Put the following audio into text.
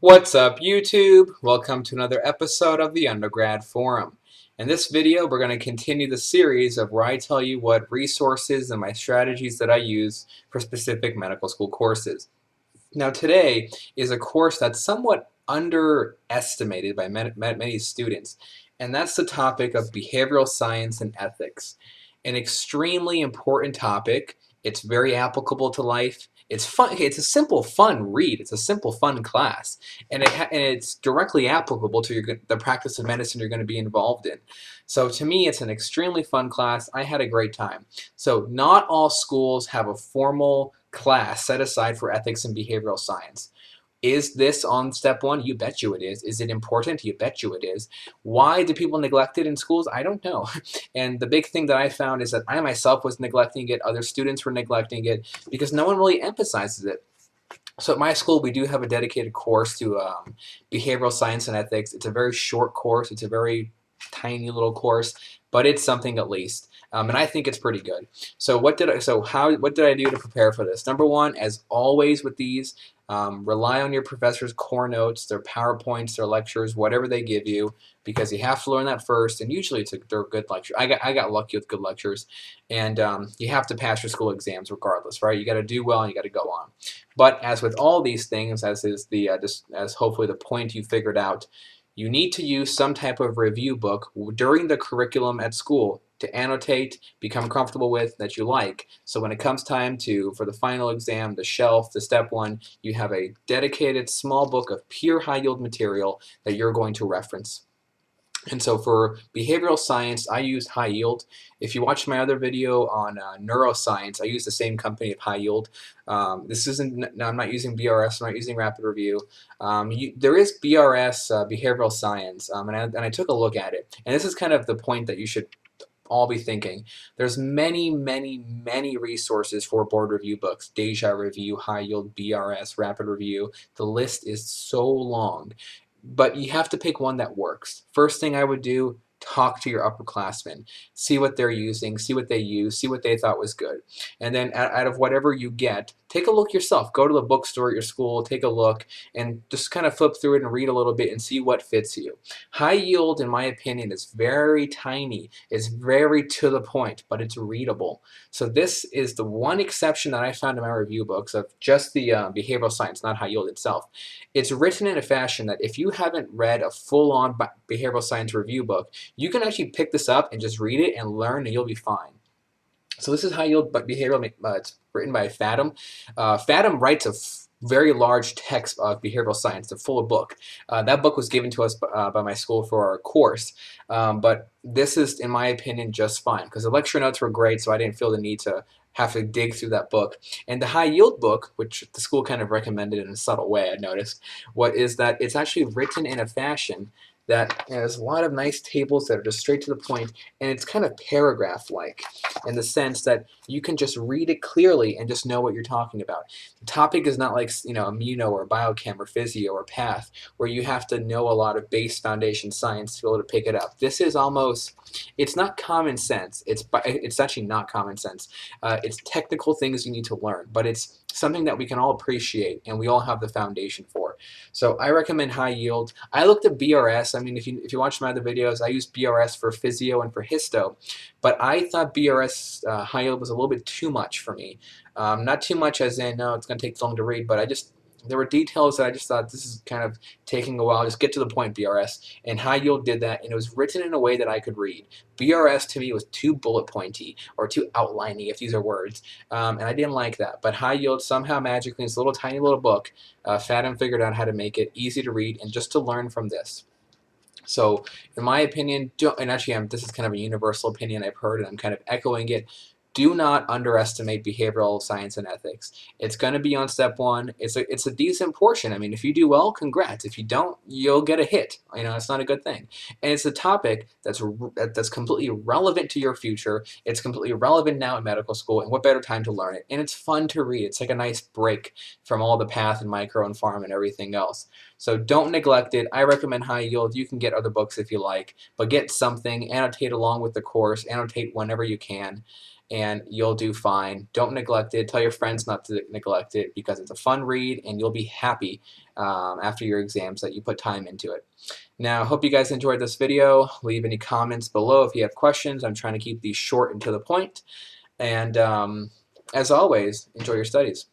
What's up, YouTube? Welcome to another episode of the Undergrad Forum. In this video, we're going to continue the series of where I tell you what resources and my strategies that I use for specific medical school courses. Now, today is a course that's somewhat underestimated by many students, and that's the topic of behavioral science and ethics. An extremely important topic. It's very applicable to life. It's fun. It's a simple, fun read. It's a simple, fun class, and it's directly applicable to the practice of medicine you're going to be involved in. So to me, it's an extremely fun class. I had a great time. So not all schools have a formal class set aside for ethics and behavioral science. Is this on step one? You bet you it is. Is it important? You bet you it is. Why do people neglect it in schools? I don't know. And the big thing that I found is that I myself was neglecting it, other students were neglecting it, because no one really emphasizes it. So at my school, we do have a dedicated course to behavioral science and ethics. It's a very short course. It's a very tiny little course, but it's something at least. And I think it's pretty good. So what did I do to prepare for this? Number one, as always with these, rely on your professor's core notes, their PowerPoints, their lectures, whatever they give you, because you have to learn that first. And usually they're good lectures. I got lucky with good lectures, and you have to pass your school exams regardless, right? You got to do well, and you got to go on. But as with all these things, as is the as hopefully the point you figured out, you need to use some type of review book during the curriculum at school to annotate, become comfortable with, that you like. So when it comes time for the final exam, the shelf, the step one, you have a dedicated small book of pure high yield material that you're going to reference. And so for behavioral science, I use High Yield. If you watch my other video on neuroscience, I use the same company of High Yield. This isn't, no, I'm not using BRS, I'm not using Rapid Review. There is BRS Behavioral Science, and I took a look at it. And this is kind of the point that you should all be thinking. There's many, many, many resources for board review books. Deja Review, High Yield, BRS, Rapid Review. The list is so long. But you have to pick one that works. First thing I would do, talk to your upperclassmen. See what they're using, see what they use, see what they thought was good. And then out of whatever you get, take a look yourself. Go to the bookstore at your school, take a look, and just kind of flip through it and read a little bit and see what fits you. High Yield, in my opinion, is very tiny. It's very to the point, but it's readable. So this is the one exception that I found in my review books of just the behavioral science, not High Yield itself. It's written in a fashion that if you haven't read a full-on behavioral science review book, you can actually pick this up and just read it and learn, and you'll be fine. So this is High Yield Behavioral. It's written by Fadem. Fadem writes a very large text of behavioral science, a full book. That book was given to us by my school for our course, but this is, in my opinion, just fine because the lecture notes were great, so I didn't feel the need to have to dig through that book. And the High Yield book, which the school kind of recommended in a subtle way, I noticed, what is that it's actually written in a fashion that has a lot of nice tables that are just straight to the point, and it's kind of paragraph-like in the sense that you can just read it clearly and just know what you're talking about. The topic is not like immuno or biochem or physio or path where you have to know a lot of base foundation science to be able to pick it up. This is almost, it's not common sense. It's actually not common sense. It's technical things you need to learn, but it's something that we can all appreciate and we all have the foundation for. So I recommend High Yield. I looked at BRS. I mean, if you watch my other videos, I use BRS for physio and for histo, but I thought BRS High Yield was a little bit too much for me. Not too much as in, no, it's going to take long to read, but there were details that I just thought this is kind of taking a while. Just get to the point, BRS. And High Yield did that, and it was written in a way that I could read. BRS to me was too bullet pointy or too outliney, if these are words, and I didn't like that. But High Yield somehow magically, in this little tiny little book, Fadem figured out how to make it easy to read and just to learn from this. So, in my opinion, and actually this is kind of a universal opinion I've heard, and I'm kind of echoing it, do not underestimate behavioral science and ethics. It's going to be on step one. It's a decent portion. I mean, if you do well, congrats. If you don't, you'll get a hit. It's not a good thing. And it's a topic that's completely relevant to your future. It's completely relevant now in medical school, and what better time to learn it? And it's fun to read. It's like a nice break from all the path and micro and pharm and everything else. So don't neglect it. I recommend High Yield. You can get other books if you like, but get something, annotate along with the course, annotate whenever you can. and you'll do fine. Don't neglect it. Tell your friends not to neglect it because it's a fun read and you'll be happy after your exams that you put time into it. Now, I hope you guys enjoyed this video. Leave any comments below if you have questions. I'm trying to keep these short and to the point. And as always, enjoy your studies.